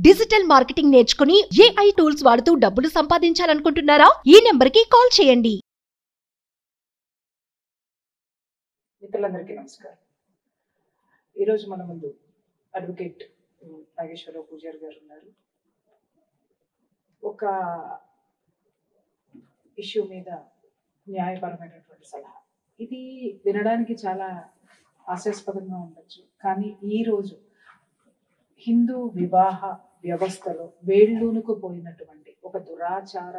Digital marketing నేర్చుకుని AI tools వాడుతూ డబ్బులు సంపాదించాలనుకుంటున్నారా? ఈ నెంబర్కి కాల్ చేయండి. మిత్రులందరికీ నమస్కారం. ఈరోజు మన ముందు అడ్వకేట్ నాగేశ్వరరావు పూజారి గారు ఉన్నారు. ఒక ఇష్యూ మీద న్యాయపరమైనటువంటి సలహా. ఇది వినడానికి చాలా హాస్యాస్పదంగా ఉండొచ్చు, కానీ ఈరోజు హిందూ వివాహ వ్యవస్థలో వేళ్ళూనుకు పోయినటువంటి ఒక దురాచార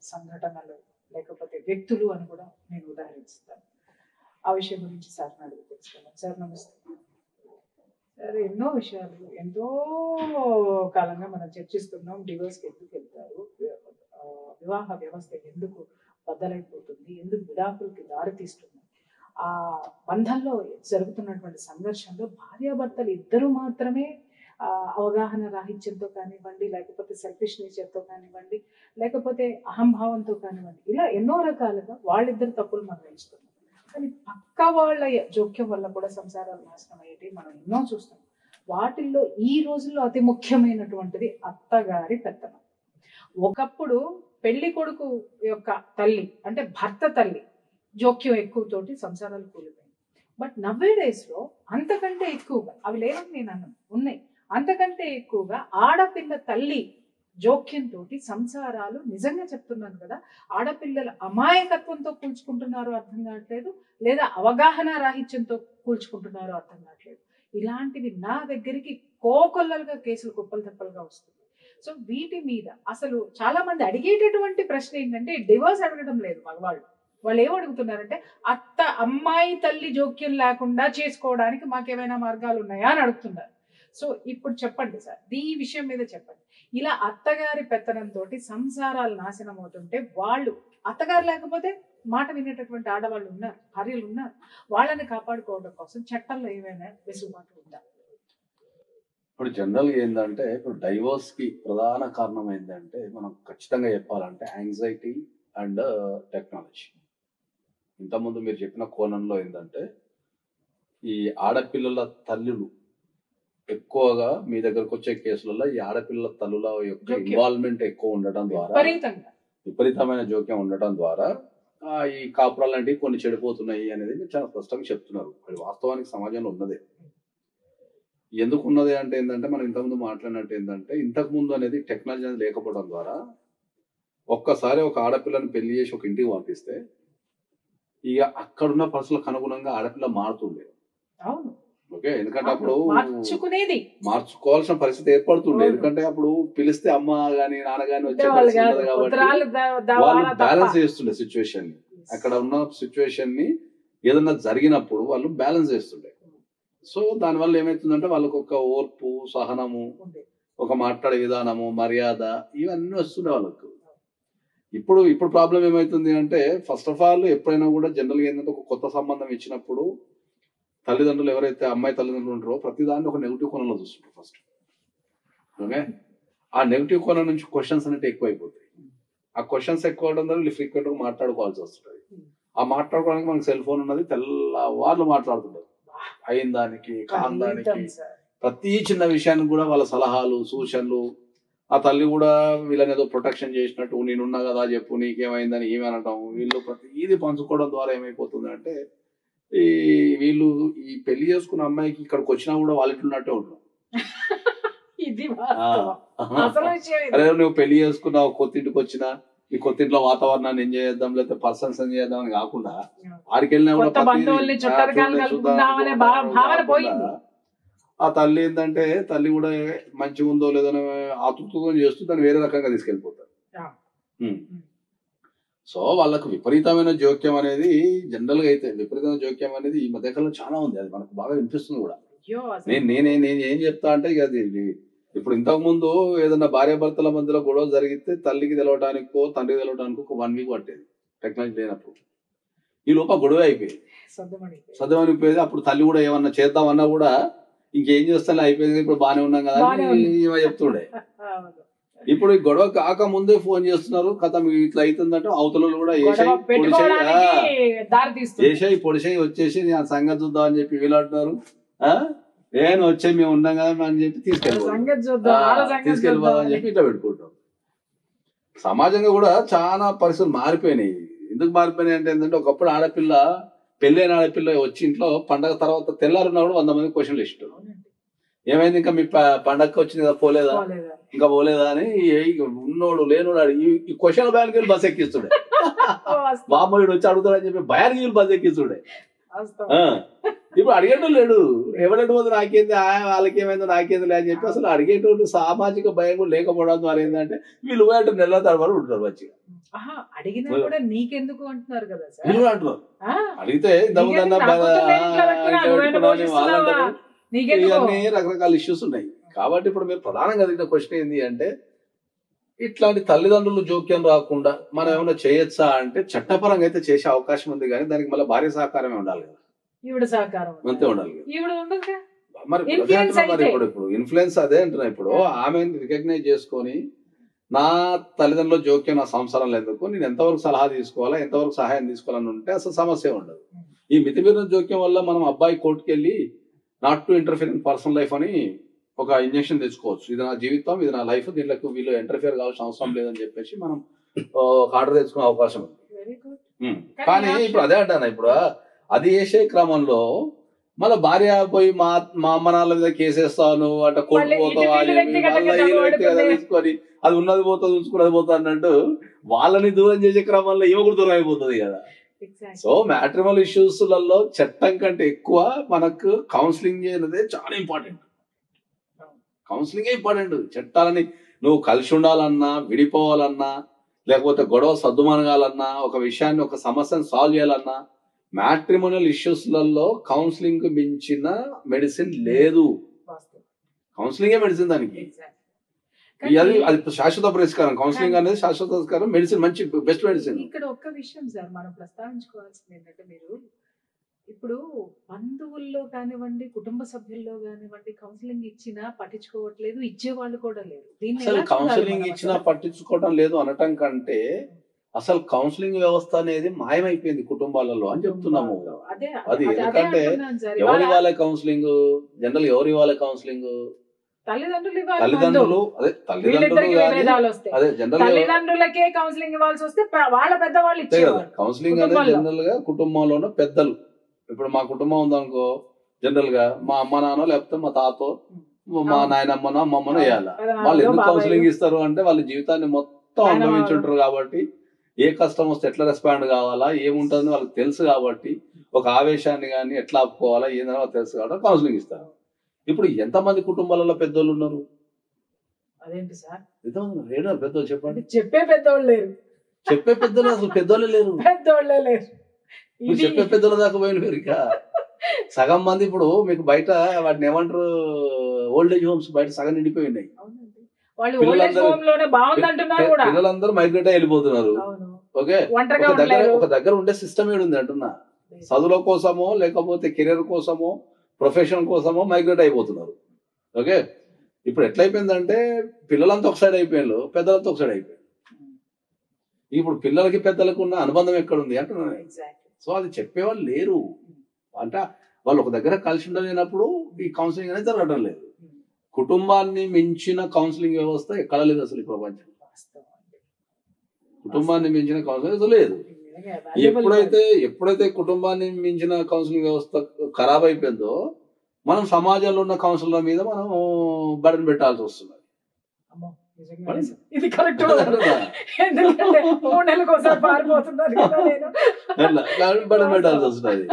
సంఘటనలు లేకపోతే వ్యక్తులు అని కూడా నేను ఉదాహరిస్తాను. ఆ విషయం గురించి సార్ని అడిగి తెలుసుకున్నాను. సార్ నమస్తే. సార్, ఎన్నో విషయాలు ఎంతో కాలంగా మనం చర్చిస్తున్నాం. డివోర్స్కి ఎందుకు వెళ్తారు, వివాహ వ్యవస్థ ఎందుకు బద్దలైపోతుంది, ఎందుకు విడాకులకి దారి తీస్తుంది, ఆ బంధంలో జరుగుతున్నటువంటి సంఘర్షణలో భార్యాభర్తలు ఇద్దరు మాత్రమే అవగాహన రాహిత్యంతో కానివ్వండి, లేకపోతే సెల్ఫిష్ నేచర్తో కానివ్వండి, లేకపోతే అహంభావంతో కానివ్వండి, ఇలా ఎన్నో రకాలుగా వాళ్ళిద్దరు తప్పులు మనం ఎంచుతున్నాం. కానీ పక్క వాళ్ళ జోక్యం వల్ల కూడా సంసారాలు నాశనం అయ్యేటి మనం ఎన్నో చూస్తున్నాం. వాటిల్లో ఈ రోజుల్లో అతి ముఖ్యమైనటువంటిది అత్తగారి పెత్తనం. ఒకప్పుడు పెళ్లి కొడుకు యొక్క తల్లి అంటే భర్త తల్లి జోక్యం ఎక్కువతోటి సంసారాలు కూలిపోయింది. బట్ నవ్వే డేస్ లో అంతకంటే ఎక్కువగా, అవి లేవని నేను అన్నాను, ఉన్నాయి, అంతకంటే ఎక్కువగా ఆడపిల్ల తల్లి జోక్యంతో సంసారాలు, నిజంగా చెప్తున్నాను కదా, ఆడపిల్లల అమాయకత్వంతో కూల్చుకుంటున్నారో అర్థం కావట్లేదు, లేదా అవగాహన రాహిత్యంతో కూల్చుకుంటున్నారో అర్థం కావట్లేదు. ఇలాంటివి నా దగ్గరికి కోకొల్లలుగా కేసులు కుప్పలు తెప్పలుగా వస్తుంది. సో వీటి మీద అసలు చాలా మంది అడిగేటటువంటి ప్రశ్న ఏంటంటే, డివోర్స్ అడగడం లేదు మగవాళ్ళు. వాళ్ళు ఏమడుగుతున్నారంటే, అమ్మాయి తల్లి జోక్యం లేకుండా చేసుకోవడానికి మాకేమైనా మార్గాలు ఉన్నాయా అని అడుగుతున్నారు. సో ఇప్పుడు చెప్పండి సార్, ఈ విషయం మీద చెప్పండి. ఇలా అత్తగారి పెత్తనంతో సంసారాలు నాశనం అవుతుంటే, వాళ్ళు అత్తగారు లేకపోతే మాట వినేటటువంటి ఆడవాళ్ళు ఉన్నారు, భార్యలు ఉన్నారు. వాళ్ళని కాపాడుకోవడం కోసం చట్టంలో ఏమైనా వెసులుబాటు ఉందా? ఇప్పుడు జనరల్గా ఏంటంటే, ఇప్పుడు డైవోర్స్ కి ప్రధాన కారణం ఏంటంటే, మనం ఖచ్చితంగా చెప్పాలంటే యాంగ్జైటీ అండ్ టెక్నాలజీ. ఇంతకుముందు మీరు చెప్పిన కోణంలో ఏంటంటే, ఈ ఆడపిల్లల తల్లులు ఎక్కువగా మీ దగ్గరకు వచ్చే కేసులలో ఈ ఆడపిల్లల తల్లుల యొక్క ఇన్వాల్వ్మెంట్ ఎక్కువ ఉండటం ద్వారా, విపరీతమైన జోక్యం ఉండటం ద్వారా ఈ కాపురాలు లాంటివి కొన్ని చెడిపోతున్నాయి అనేది మీరు చాలా స్పష్టంగా చెప్తున్నారు. అది వాస్తవానికి సమాజంలో ఉన్నదే. ఎందుకు ఉన్నది అంటే ఏంటంటే, మనం ఇంతకుముందు మాట్లాడినట్టు ఏంటంటే, ఇంతకుముందు అనేది టెక్నాలజీ అనేది లేకపోవడం ద్వారా ఒక్కసారి ఒక ఆడపిల్లని పెళ్లి చేసి ఒక ఇంటికి పంపిస్తే ఇక అక్కడున్న పరిస్థితులకు అనుగుణంగా ఆడపిల్ల మారుతుండే. ఓకే, ఎందుకంటే అప్పుడు మార్చుకోవాల్సిన పరిస్థితి ఏర్పడుతుండే. ఎందుకంటే అప్పుడు పిలిస్తే అమ్మ గాని నాన్న గాని వచ్చే పరిస్థితి ఉండదు కాబట్టి వాళ్ళు బ్యాలెన్స్ చేస్తుండే సిచ్యువేషన్ ని. అక్కడ ఉన్న సిచ్యువేషన్ ని ఏదన్నా జరిగినప్పుడు వాళ్ళు బ్యాలెన్స్ చేస్తుండే. సో దానివల్ల ఏమైతుందంటే, వాళ్ళకు ఒక ఓర్పు, సహనము, ఒక మాట్లాడే విధానము, మర్యాద, ఇవన్నీ వస్తుండే వాళ్ళకు. ఇప్పుడు ప్రాబ్లం ఏమైతుంది అంటే, ఫస్ట్ ఆఫ్ ఆల్ ఎప్పుడైనా కూడా జనరల్గా ఏంటంటే, ఒక కొత్త సంబంధం ఇచ్చినప్పుడు తల్లిదండ్రులు ఎవరైతే అమ్మాయి తల్లిదండ్రులు ఉంటారో ప్రతిదాన్ని ఒక నెగిటివ్ కోణంలో చూస్తుంటారు ఫస్ట్. ఓకే, ఆ నెగిటివ్ కోణం నుంచి క్వశ్చన్స్ అనేవి ఎక్కువైపోతాయి. ఆ క్వశ్చన్స్ ఎక్కువ అవడం ద్వారా వీళ్ళు ఫ్రీక్వెంట్ గా మాట్లాడుకోవాల్సి వస్తుంది. ఆ మాట్లాడుకోవడానికి మనకు సెల్ ఫోన్ ఉన్నది, తెల్లవార్లు మాట్లాడుతుంటారు. అయిన దానికి కాని దానికి ప్రతి చిన్న విషయానికి కూడా వాళ్ళ సలహాలు, సూచనలు. ఆ తల్లి కూడా వీళ్ళని ఏదో ప్రొటెక్షన్ చేసినట్టు, నేనున్నా కదా చెప్పు నీకేమైందని ఏమనటం. వీళ్ళు ప్రతిదీ పంచుకోవడం ద్వారా ఏమైపోతుంది అంటే, వీళ్ళు ఈ పెళ్లి చేసుకున్న అమ్మాయికి ఇక్కడికి వచ్చినా కూడా వాళ్ళ ఇంట్లో ఉన్నట్టే ఉంటారు. అరే నువ్వు పెళ్లి చేసుకున్నావు, కొత్త ఇంటికి వచ్చినా ఈ కొత్త ఇంట్లో వాతావరణాన్ని ఎంజాయ్ చేద్దాం, లేకపోతే పర్సన్స్ ఎంజాయ్ చేద్దాం అని కాకుండా ఆడికి వెళ్ళినా కూడా ఆ తల్లి ఏంటంటే, తల్లి కూడా మంచిగా ఉందో లేదో ఆతృతతో చేస్తూ దాన్ని వేరే రకంగా తీసుకెళ్ళిపోతారు. సో వాళ్ళకు విపరీతమైన జోక్యం అనేది జనరల్ గా అయితే విపరీతమైన జోక్యం అనేది ఈ మధ్యకాలంలో చాలా ఉంది. అది మనకు బాగా వినిపిస్తుంది కూడా. నేను ఏం చెప్తా అంటే, ఇక అది ఇప్పుడు ఇంతకు ముందు ఏదన్నా భార్యాభర్తల మధ్యలో గొడవ జరిగితే తల్లికి తెలవడానికో తండ్రికి తెలవడానికో ఒక 1 వీక్ పట్టేది టెక్నాలజీ లేనప్పుడు. ఈ లోపల గొడవ అయిపోయింది, సర్దమనిపోయేది. అప్పుడు తల్లి కూడా ఏమన్నా చేద్దామన్నా కూడా ఇంకేం చేస్తాను అయిపోయింది, ఇప్పుడు బాగానే ఉన్నాం కదా అని చెప్తుండే. ఇప్పుడు ఈ గొడవ కాక ముందే ఫోన్ చేస్తున్నారు, కథ ఇట్లా అవుతుందంటే అవతల కూడా ఏషాయి పొడిసాయి వచ్చేసి నేను సంగతి చూద్దాం అని చెప్పి వీళ్ళు అంటున్నారు. నేను వచ్చే మేము ఉన్నాం కదా అని చెప్పి సంగతి చూద్దాం, వాళ్ళ సంగతి తీసుకెళ్ళిపోదాం అని చూద్దాం. చెప్పి ఇట్లా పెట్టుకుంటాం. సమాజంగా కూడా చాలా పరిస్థితులు మారిపోయినాయి. ఎందుకు మారిపోయినాయి అంటే ఏంటంటే ఒకప్పుడు ఆడపిల్ల పెళ్ళైన ఆడపిల్ల వచ్చి ఇంట్లో పండగ తర్వాత తెల్లారున్నా కూడా 100 మంది క్వశ్చన్లు ఇష్టం. ఏమైంది ఇంకా మీ పండగకి వచ్చింది కదా పోలేదా పోలేదా? ఇంకా పోలేదా అని ఉన్నోడు లేనోడు ఈ క్వశ్చన్ బ్యాన్కి వెళ్ళి బస్ ఎక్కిస్తుడే. బామ్మయుడు వచ్చి అడుగుతాడని చెప్పి భయానికి వెళ్ళి బస్ ఎక్కిస్తుడే. ఇప్పుడు అడిగేటోడు లేడు. ఎవరెటు పోతే నాకేంది, వాళ్ళకి ఏమైందో నాకేంది లే అని చెప్పి అసలు అడిగేటోళ్ళు సామాజిక భయం కూడా లేకపోవడం ద్వారా ఏంటంటే వీళ్ళు పోయేట నెల తడబడి ఉంటారు మంచిగా. అడిగినా కూడా నీకెందుకు అంటున్నారు కదా సార్. వీళ్ళు కూడా అంటున్నారు. అడిగితే ఇంతకుముందన్నా వాళ్ళంటారు. ఇవన్నీ రకరకాల ఇష్యూస్ ఉన్నాయి. కాబట్టి ఇప్పుడు మీరు ప్రధానంగా అడిగిన క్వశ్చన్ ఏంటి అంటే ఇట్లాంటి తల్లిదండ్రులు జోక్యం రాకుండా మనం ఏమైనా చేయొచ్చా అంటే చట్టపరంగా అయితే చేసే అవకాశం ఉంది, కానీ దానికి మళ్ళీ భార్య సహకారమే ఉండాలి కదా. ఈవిడ సహకారం అంతే ఉండాలి కదా. ఈవిడ ఉండదుగా. మరి అదే అంటున్నా, మరి ఇప్పుడు ఇన్ఫ్లుయెన్స్ అదే అంటున్నా. ఇప్పుడు ఆమెను రికగ్నైజ్ చేసుకొని నా తల్లిదండ్రుల జోక్యం నా సంసారం ఎందుకు, నేను ఎంతవరకు సలహా తీసుకోవాలా, ఎంతవరకు సహాయం తీసుకోవాలని ఉంటే అసలు సమస్య ఉండదు. ఈ మితిమీరిన జోక్యం వల్ల మనం అబ్బాయి కోర్టుకు వెళ్ళి not to interfere in personal life అని ఒక ఇంజెక్షన్ తెచ్చుకోవచ్చు. ఇది నా జీవితం, ఇది నా లైఫ్, దీంట్లో వీళ్ళు ఇంటర్ఫియర్ కావాల్సిన అవసరం లేదని చెప్పేసి మనం ఆర్డర్ తెచ్చుకునే అవకాశం ఉంది. కానీ ఇప్పుడు అదే అంటాను, ఇప్పుడు అది వేసే క్రమంలో మళ్ళీ భార్య పోయి మా అమ్మ నాన్నల మీద కేసేస్తాను అంటే కోర్టు పోతావా తీసుకొని అది ఉన్నది పోతుంది ఉంచుకున్నది పోతా అన్నట్టు వాళ్ళని దూరం చేసే క్రమంలో ఈమె కూడా దూరం అయిపోతుంది కదా. సో మ్యాట్రిమల్ ఇష్యూస్ లలో చట్టం కంటే ఎక్కువ మనకు కౌన్సిలింగ్ అనేది చాలా ఇంపార్టెంట్. Counselling important. చట్టాలని నువ్వు కలిసి ఉండాలన్నా, విడిపోవాలన్నా, లేకపోతే గొడవ సర్దుమనగాలన్నా, ఒక విషయాన్ని ఒక సమస్యను సాల్వ్ చేయాలన్నా మ్యాట్రిమోనియల్ ఇష్యూస్ లలో కౌన్సిలింగ్ మించిన మెడిసిన్ లేదు. కౌన్సిలింగే మెడిసిన్ దానికి. అది శాశ్వత పరిష్కారం. కౌన్సిలింగ్ అనేది శాశ్వత పరిష్కారం. మెడిసిన్ మంచి బెస్ట్ మెడిసిన్. ఇక్కడ ఒక్క విషయం సార్ మనం ప్రస్తావించుకోవాల్సింది ఏంటంటే, మీరు ఇప్పుడు బంధువుల్లో కానివ్వండి, కుటుంబ సభ్యుల్లో కానివ్వండి కౌన్సిలింగ్ ఇచ్చినా పట్టించుకోవట్లేదు, ఇచ్చేవాళ్ళు కూడా లేరు. అసలు కౌన్సిలింగ్ ఇచ్చినా పట్టించుకోవడం లేదు అనటం కంటే అసలు కౌన్సిలింగ్ వ్యవస్థ అనేది మాయమైపోయింది కుటుంబాలలో అని చెప్తున్నాము. అది ఎందుకంటే ఎవరి వాళ్ళ కౌన్సిలింగ్, జనరల్ ఎవరి వాళ్ళ కౌన్సిలింగ్ తల్లిదండ్రులు తల్లిదండ్రులకే కౌన్సిలింగ్ ఇవ్వాల్సి వస్తే వాళ్ళ పెద్దవాళ్ళు ఇచ్చేవాళ్ళు. కౌన్సిలింగ్ అనేది జనరల్ గా కుటుంబంలోనే పెద్దలు. ఇప్పుడు మా కుటుంబం ఉందనుకో, జనరల్ గా మా అమ్మ నాన్న లేకపోతే మా తాతో మా నాయనమ్మనో అమ్మమ్మనో వేయాలి. వాళ్ళు ఎందుకు కౌన్సిలింగ్ ఇస్తారు అంటే వాళ్ళ జీవితాన్ని మొత్తం అనుభవించుంటారు కాబట్టి ఏ కష్టం వస్తే ఎట్లా రెస్పాండ్ కావాలా, ఏముంటుంది వాళ్ళకి తెలుసు కాబట్టి ఒక ఆవేశాన్ని కానీ ఎట్లా ఆపుకోవాలా ఏదైనా తెలుసు కాబట్టి కౌన్సిలింగ్ ఇస్తారు. ఇప్పుడు ఎంతమంది కుటుంబాలలో పెద్దోళ్ళు ఉన్నారు? అదేంటి సార్ ఎంతమంది పెద్దోళ్ళు చెప్పండి. చెప్పే పెద్దోళ్ళు లేరు. చెప్పే పెద్దలు అసలు పెద్దోళ్ళే లేరు. పెద్దోళ్ళే లేరు. మీరు చెప్పే పెద్దోళ్ళ దాకా పోయిన ఇక సగం మంది ఇప్పుడు మీకు బయట వాటిని ఏమంటారు ఓల్డ్ ఏజ్ హోమ్స్ బయట సగం నిండిపోయి ఉన్నాయి. పిల్లలందరూ మైగ్రేట్ అయి వెళ్ళిపోతున్నారు. ఓకే, ఒక దగ్గర ఉండే సిస్టమ్ ఏడుంది అంటున్నా. చదువుల కోసమో లేకపోతే కెరీర్ కోసమో ప్రొఫెషన్ కోసమో మైగ్రేట్ అయిపోతున్నారు. ఓకే, ఇప్పుడు ఎట్లయిపోయిందంటే పిల్లలంతా ఒక సైడ్ అయిపోయారు, పెద్దలంతా ఒక సైడ్ అయిపోయారు. ఇప్పుడు పిల్లలకి పెద్దలకు ఉన్న అనుబంధం ఎక్కడుంది అంటున్నాను. సో అది చెప్పేవాళ్ళు లేరు. అంటే వాళ్ళు ఒక దగ్గర కలిసి ఉండలేనప్పుడు ఈ కౌన్సిలింగ్ అనేది జరగడం లేదు. కుటుంబాన్ని మించిన కౌన్సిలింగ్ వ్యవస్థ ఎక్కడ లేదు అసలు ఈ ప్రపంచం. కుటుంబాన్ని మించిన కౌన్సిలింగ్ లేదు. ఎప్పుడైతే కుటుంబాన్ని మించిన కౌన్సిలింగ్ వ్యవస్థ ఖరాబ్ అయిపోయిందో మనం సమాజంలో ఉన్న కౌన్సిలర్ల మీద మనం బర్డెన్ పెట్టాల్సి వస్తుంది. ఇది కరెక్ట్. బర్డెన్ పెట్టాల్సి వస్తుంది.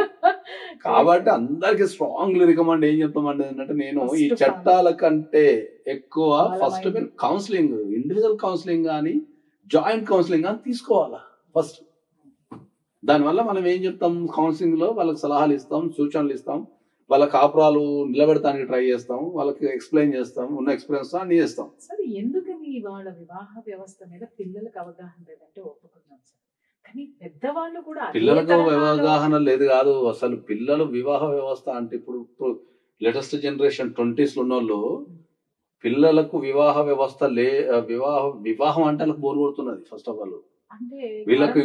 కాబట్టి అందరికి స్ట్రాంగ్లీ రికమెండ్ ఏం చెప్తామంటే ఏంటంటే, నేను ఈ చట్టాల కంటే ఎక్కువ ఫస్ట్ మీరు కౌన్సిలింగ్, ఇండివిజువల్ కౌన్సిలింగ్ కానీ జాయింట్ కౌన్సిలింగ్ కానీ తీసుకోవాలా ఫస్ట్. దానివల్ల మనం ఏం చెప్తాం, కౌన్సిలింగ్ లో వాళ్ళకి సలహాలు ఇస్తాం, సూచనలు ఇస్తాం, వాళ్ళ కాపురాలు నిలబెడతానికి ట్రై చేస్తాం, వాళ్ళకి ఎక్స్ప్లెయిన్ చేస్తాం, ఉన్న ఎక్స్పీరియన్స్ అన్ని చేస్తాం. సరే, ఎందుకని వాళ్ళ వివాహ వ్యవస్థ మీద పిల్లలకు అవగాహన లేదంటే ఒప్పుకున్నాం సార్, కానీ పెద్దవాళ్ళు కూడా పిల్లలకు అవగాహన లేదు కాదు. అసలు పిల్లలు వివాహ వ్యవస్థ అంటే ఇప్పుడు లేటెస్ట్ జనరేషన్ 20s ఉన్న వాళ్ళు పిల్లలకు వివాహ వ్యవస్థ వివాహం అంటే వాళ్ళకి బోర్ కొడుతున్నది. ఫస్ట్ ఆఫ్ ఆల్ వీళ్ళకి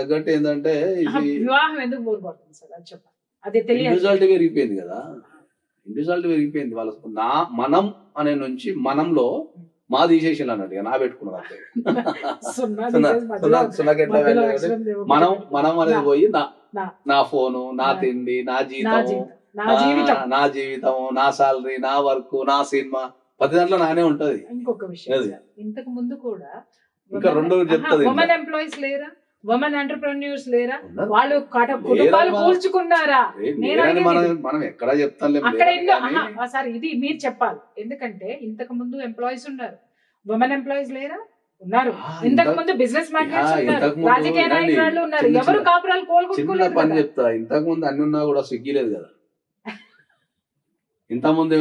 తగ్గట్టు ఏంటంటే వివాహం ఎందుకు బోర్ కొడుతుంది సార్ అది చెప్పండి. అది తెలియదు. ఇండివిజువాలిటీ పెరిగిపోయింది కదా, ఇండివిజువాలిటీ పెరిగిపోయింది. వాళ్ళ మనం అనే నుంచి మనంలో మా తీసేసి అన్నట్టు నా పెట్టుకున్నారు అంతే. మనం అనేది పోయి నా ఫోను, నా తిండి, నా జీవితం, నా సాలరీ, నా వర్క్, నా సినిమా, ప్రతి దాంట్లో నానే ఉంటది. ఇంకొక విషయం, ఇంతకు ముందు కూడా ఇంకా రెండు చెప్తుంది, ఉమెన్ ఎంప్లాయీస్ లేరా, ఉమెన్ ఎంటర్‌ప్రెన్యూర్స్ లేరా, వాళ్ళు కుటుంబాలు కూల్చుకున్నారా? మనం ఎక్కడ చెప్తాం అక్కడ సార్, ఇది మీరు చెప్పాలి. ఎందుకంటే ఇంతకు ముందు ఎంప్లాయీస్ ఉన్నారు, ఉమెన్ ఎంప్లాయీస్ లేరా? ఉన్నారు. ఇంతకు ముందు బిజినెస్ మ్యాగ్నెట్స్ ఉన్నారు, రాజకీయ నాయకులు ఉన్నారు, ఎవరు కాపురాలు కోలుకుంటున్నారు. పని చెప్తా, ఇంతకు ముందు అన్ని ఉన్నా కూడా స్విగ్గీ లేదు కదా. ఇంత ముందు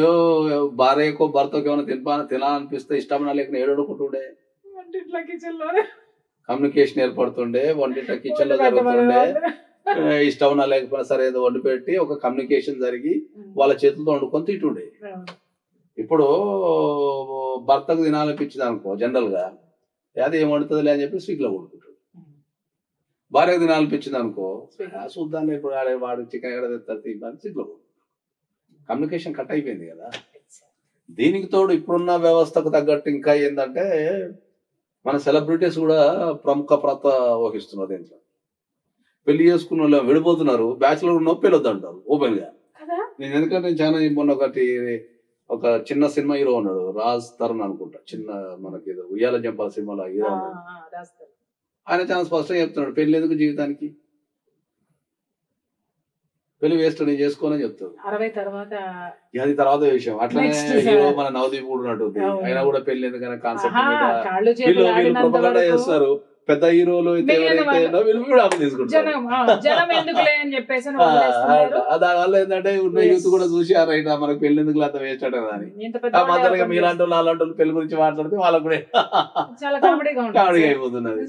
భార్యకో భర్తకు ఏమైనా తినాలనిపిస్తే ఇష్టం లేకుండా ఏడుకుంటుండే, కమ్యూనికేషన్ ఏర్పడుతుండే, వంటింట కిచెన్ లో జరుగుతుండే, ఇష్టం ఉన్నా లేకపోయినా సరే ఏదో వండి పెట్టి ఒక కమ్యూనికేషన్ జరిగి వాళ్ళ చేతులతో వండుకొని తింటుండే. ఇప్పుడు భర్తకు తినాలనిపించింది అనుకో, జనరల్ గా అది ఏం వండుతుందిలే అని చెప్పి స్విగ్గీలో కొడుకుంటాడు. భార్యకు తినాలనిపించింది అనుకో, చూద్దాం ఇప్పుడు వాడు చికెన్ ఎక్కడ తెస్తారు తింటాను స్విగ్గీలో కొడుకుంటాడు. కమ్యూనికేషన్ కట్ అయిపోయింది కదా. దీనికి తోడు ఇప్పుడున్న వ్యవస్థకు తగ్గట్టు ఇంకా ఏంటంటే మన సెలబ్రిటీస్ కూడా ప్రముఖ పాత్ర వహిస్తున్నారు దీంట్లో. పెళ్లి చేసుకున్న వాళ్ళు విడిపోతున్నారు, బ్యాచులర్ ఉన్న పెళ్ళి వద్దంటారు ఓపెన్ గా. నేను ఎందుకంటే చాలా మొన్న ఒక చిన్న సినిమా హీరో ఉన్నాడు, రాజ్ తరుణ్ అనుకుంటా, చిన్న మనకి ఉయ్యాల జంపాల సినిమాలో హీరో ఉన్నాడు. ఆయన చాలా స్పష్టంగా చెప్తున్నాడు, పెళ్లి ఎందుకు జీవితానికి, పెళ్లి వేస్ట్ నేను చేసుకోనని చెప్తాడు. 60 తర్వాత అది తర్వాత విషయం. అట్లనే హీరో మన నవదీప్ కూడా ఉన్నట్టు, అయినా కూడా పెళ్లి ఎందుకనే కాన్సెప్ట్ మీద ప్రొపగండా చేస్తారు. పెద్ద హీరోలు దానివల్ల ఏంటంటే ఉన్న యూత్ కూడా చూసారు, అయినా మనకు పెళ్లి ఎందుకు అంత వేస్ట్ అంటారు అని. మధ్యలో మీలాంటి వాళ్ళు అలాంటి వాళ్ళు పెళ్లి గురించి మాట్లాడితే వాళ్ళకు కూడా చాలా కామెడీగా అయిపోతున్నది.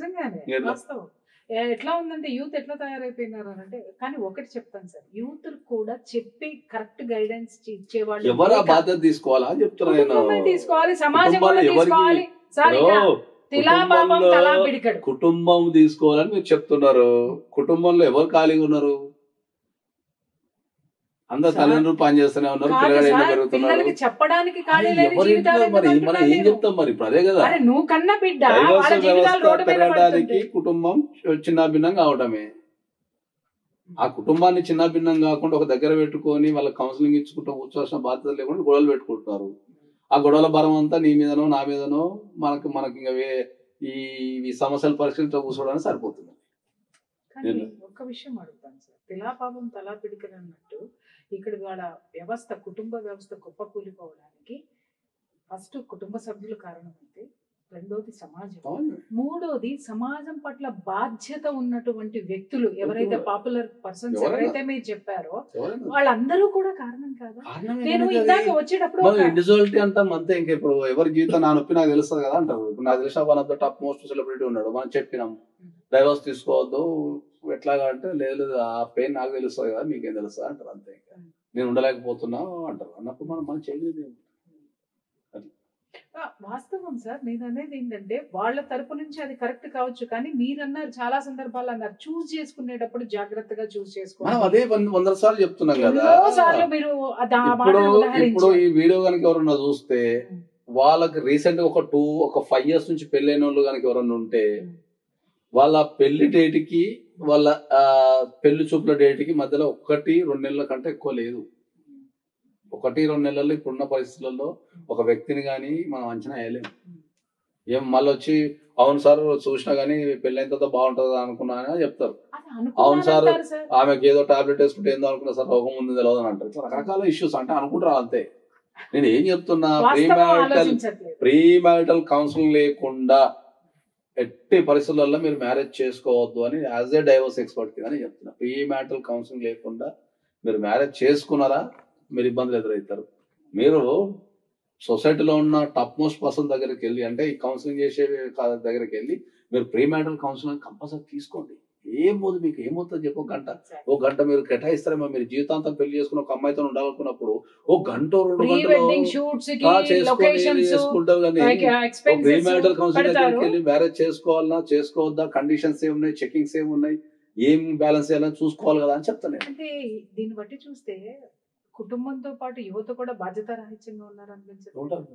ఎట్లా ఉందంటే యూత్ ఎట్లా తయారైపోయినారు అని అంటే, కానీ ఒకటి చెప్తాను సార్, యూత్ కూడా చెప్పి కరెక్ట్ గైడెన్స్ ఇచ్చేవాళ్ళు ఎవరు ఆ బాధ్యత తీసుకోవాలా అని చెప్తున్నాను. తీసుకోవాలి, సమాజం తీసుకోవాలి. కుటుంబం తీసుకోవాలని మీరు చెప్తున్నారు. కుటుంబంలో ఎవరు ఖాళీగా ఉన్నారు? అందరు తల్లిదండ్రులు పని చేస్తూనే ఉన్నారు, పిల్లలకి చెప్పడానికి మనం ఏం చెప్తాం మరి? ఇప్పుడు అదే కదా, నువ్వు కన్నా బిడ్డ పెరగడానికి కుటుంబం చిన్న భిన్నం కావడమే. ఆ కుటుంబాన్ని చిన్న భిన్నం కాకుండా ఒక దగ్గర పెట్టుకొని వాళ్ళకి కౌన్సిలింగ్ ఇచ్చుకుంటూ కూర్చోవలసిన బాధ్యత లేకుండా గొడవలు పెట్టుకుంటున్నారు. ఆ గొడవల భారం అంతా నీ మీదనో నా మీదనో మనకి ఇంకా ఈ సమస్యలు పరిష్కరించ కూర్చోవడానికి సరిపోతుంది. ఒక్క విషయం అడుగుతాను సార్, తిలా పాపం తలా పిడికలు అన్నట్టు ఇక్కడ వాళ్ళ వ్యవస్థ, కుటుంబ వ్యవస్థ కుప్పకూలిపోవడానికి ఫస్ట్ కుటుంబ సభ్యులు కారణం అయితే, రెండోది సమాజం, మూడోది సమాజం పట్ల బాధ్యత ఉన్నటువంటి వ్యక్తులు ఎవరైతే పాపులర్ పర్సన్స్ ఎవరైతే మీరు చెప్పారో వాళ్ళందరూ కూడా కారణం కాదా? నేను ఇందాక వచ్చేటప్పుడు ఇండివిజువాలిటీ అంటాం అంతే. ఇంకా ఇప్పుడు ఎవరి జీవితం నా నొప్పి నాకు తెలుస్తుంది కదా అంటారు. ఇప్పుడు నాకు తెలిసిన one of the top most celebrity ఉన్నాడు, మనం చెప్పినాం డైవర్స్ తీసుకోవద్దు ఎట్లాగా అంటే, లేదు ఆ పెయిన్ నాకు తెలుస్తుంది కదా మీకేం తెలుస్తుంది అంటారు అంతే. ఇంకా నేను ఉండలేకపోతున్నా అంటారు. అన్నప్పుడు మనం చేయలేదు. వాస్తవం సార్, నేను అనేది ఏంటంటే వాళ్ళ తరపు నుంచి అది కరెక్ట్ కావచ్చు, కానీ మీరు అన్నారు చాలా సందర్భాలు అన్నారు, చూస్ చేసుకునేటప్పుడు జాగ్రత్తగా చూస్ చేసుకోవాలి. అదే 100 సార్లు చెప్తున్నాం కదా. ఇప్పుడు ఈ వీడియో కనుక ఎవరన్నా చూస్తే వాళ్ళకి రీసెంట్ గా ఒక 5 years నుంచి పెళ్ళైన వాళ్ళు కనుక ఎవరన్నా ఉంటే, వాళ్ళ పెళ్లి డేట్ కి వాళ్ళ పెళ్లి చూపుల డేట్ కి మధ్యలో 1-2 నెలల కంటే ఎక్కువ లేదు. 1-2 నెలల్లో ఇప్పుడున్న పరిస్థితులలో ఒక వ్యక్తిని గానీ మనం అంచనా వేయలేము. ఏం మళ్ళీ వచ్చి అవును సార్ చూసినా గానీ పెళ్ళైన తర్వాత బాగుంటుంది అనుకున్నా అని చెప్తారు. అవును సార్ ఆమెకి ఏదో టాబ్లెట్ వేసుకుంటే ఏందో అనుకున్నా సార్, రోగం ముందు తెలియదు అని అంటారు. రకరకాల ఇష్యూస్ అంటే అనుకుంటారు అంతే. నేను ఏం చెప్తున్నా, ప్రీ మ్యారిటల్ కౌన్సిలింగ్ లేకుండా ఎట్టి పరిస్థితులలో మీరు మ్యారేజ్ చేసుకోవద్దు అని యాజ్ ఏ డైవర్స్ ఎక్స్పర్ట్ కింద చెప్తున్నా. ప్రీ మ్యారిటల్ కౌన్సిలింగ్ లేకుండా మీరు మ్యారేజ్ చేసుకున్నారా మీరు ఇబ్బందులు ఎదురవుతారు. మీరు సొసైటీలో ఉన్న టాప్ మోస్ట్ పర్సన్ దగ్గరికి వెళ్ళి, అంటే ఈ కౌన్సిలింగ్ చేసే దగ్గరికి వెళ్ళి మీరు ప్రీ మ్యారిటల్ కౌన్సిలింగ్ కంపల్సరీ తీసుకోండి. ఏమవుతుంది మీకు, ఏమవుతుంది చెప్పు, ఒక గంట మీరు కేటాయిస్తారేమో. మీరు జీవితాంతం పెళ్లి చేసుకుని ఒక అమ్మాయితో ఉండాలనుకున్నప్పుడు ఒక గంట 2 గంటలు చేసుకుంటారు. కానీ ప్రీ మ్యారిటల్ కౌన్సిలింగ్ దగ్గరికి వెళ్ళి మ్యారేజ్ చేసుకోవాలన్నా చేసుకోవద్దా, కండిషన్స్ ఏమున్నాయి, చెకింగ్స్ ఏమున్నాయి, ఏం బ్యాలెన్స్ చేయాలని చూసుకోవాలి కదా అని చెప్తాను నేను. అంటే దీన్ని బట్టి చూస్తే కుటుంబంతో పాటు యువత కూడా బాధ్యత రాహిత్యంగా ఉన్నారు అనిపించదు. ఉంటారు.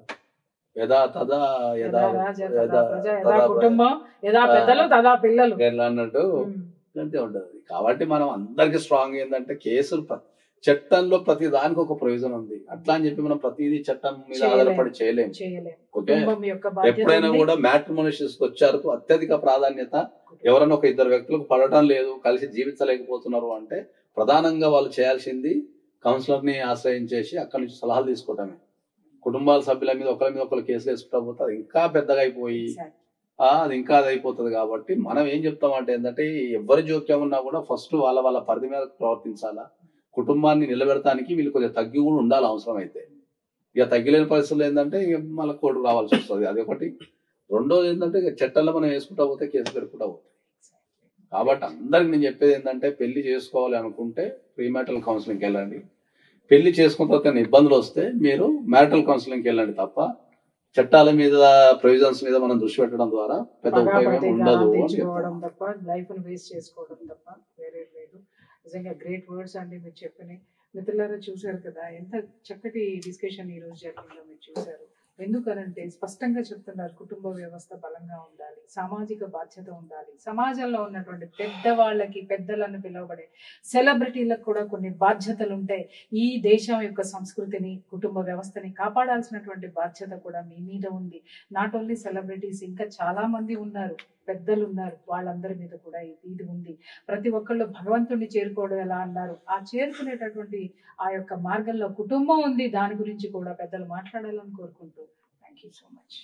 యథా తదా యథా యథా రాజ యథా తదా ప్రజ, యథా తదా కుటుంబం యథా పెద్దలు తదా పిల్లలు. ఎట్లా అన్నట్టు అంతే ఉంటుంది. కాబట్టి మనం అందరికి స్ట్రాంగ్ ఏంటంటే కేసులు చట్టంలో ప్రతి దానికి ఒక ప్రొవిజన్ ఉంది. అట్లా అని చెప్పి మనం ప్రతిదీ చట్టం మీద ఆధారపడి చేయలేము. ఓకే, కుటుంబం యొక్క బాధ్యత ఎప్పుడైనా ఉంది. కూడా మ్యాట్రిమోనియస్ వచ్చారు అత్యధిక ప్రాధాన్యత ఎవరైనా ఒక ఇద్దరు వ్యక్తులకు పడటం లేదు, కలిసి జీవించలేకపోతున్నారు అంటే ప్రధానంగా వాళ్ళు చేయాల్సింది కౌన్సిలర్ ని ఆశ్రయించేసి అక్కడి నుంచి సలహాలు తీసుకోవటమే. కుటుంబాల సభ్యుల మీద ఒకరి కేసులు వేసుకుంటా పోతే అది ఇంకా పెద్దగా అయిపోయి అది ఇంకా అది అయిపోతుంది. కాబట్టి మనం ఏం చెప్తామంటే ఏంటంటే ఎవరి జోక్యం ఉన్నా కూడా ఫస్ట్ వాళ్ళ పరిధి మీద ప్రవర్తించాలా. కుటుంబాన్ని నిలబెడటానికి వీళ్ళు కొంచెం తగ్గి కూడా ఉండాలి అవసరం అయితే. ఇక తగ్గిలేని పరిస్థితులు ఏంటంటే ఇక మళ్ళీ కోర్టుకు రావాల్సి వస్తుంది. అది ఒకటి. రెండోది ఏంటంటే చట్టంలో మనం వేసుకుంటా పోతే కేసు పెట్టుకుంటా పోతాయి. కాబట్టి అందరికి నేను చెప్పేది ఏంటంటే పెళ్లి చేసుకోవాలి అనుకుంటే ప్రీ మ్యారిటల్ కౌన్సిలింగ్కి వెళ్ళండి. పెళ్లి చేసుకున్న తర్వాత ఇబ్బందులు వస్తే మీరు మ్యారిటల్ కౌన్సిలింగ్కి వెళ్ళండి తప్ప చట్టాల మీద ప్రొవిజన్స్ మీద మనం దృష్టి పెట్టడం ద్వారా పెద్ద ఉపయోగం ఉండదు తెచ్చుకోవడం తప్ప, లైఫ్ ను వేస్ట్ చేసుకోవడం తప్ప వేరే లేదు. నిజంగా గ్రేట్ వర్డ్స్ అండి మీరు చెప్పినాయి. మిత్రులారా చూశారు కదా ఎంత చక్కటి డిస్కషన్ ఈ రోజు జరిగిందో మీరు చూశారు. ఎందుకనంటే స్పష్టంగా చెప్తున్నారు కుటుంబ వ్యవస్థ బలంగా ఉండాలి, సామాజిక బాధ్యత ఉండాలి, సమాజంలో ఉన్నటువంటి పెద్దవాళ్ళకి పెద్దలను పిలువబడే సెలబ్రిటీలకు కూడా కొన్ని బాధ్యతలు ఉంటాయి. ఈ దేశం యొక్క సంస్కృతిని కుటుంబ వ్యవస్థని కాపాడాల్సినటువంటి బాధ్యత కూడా మీ మీద ఉంది. నాట్ ఓన్లీ సెలబ్రిటీస్, ఇంకా చాలా మంది ఉన్నారు, పెద్దలు ఉన్నారు, వాళ్ళందరి మీద కూడా ఇది ఉంది. ప్రతి ఒక్కళ్ళు భగవంతుడిని చేరుకోవడం ఎలా అన్నారు, ఆ చేరుకునేటటువంటి ఆ యొక్క మార్గంలో కుటుంబం ఉంది. దాని గురించి కూడా పెద్దలు మాట్లాడాలని కోరుకుంటూ థ్యాంక్ యూ సో మచ్.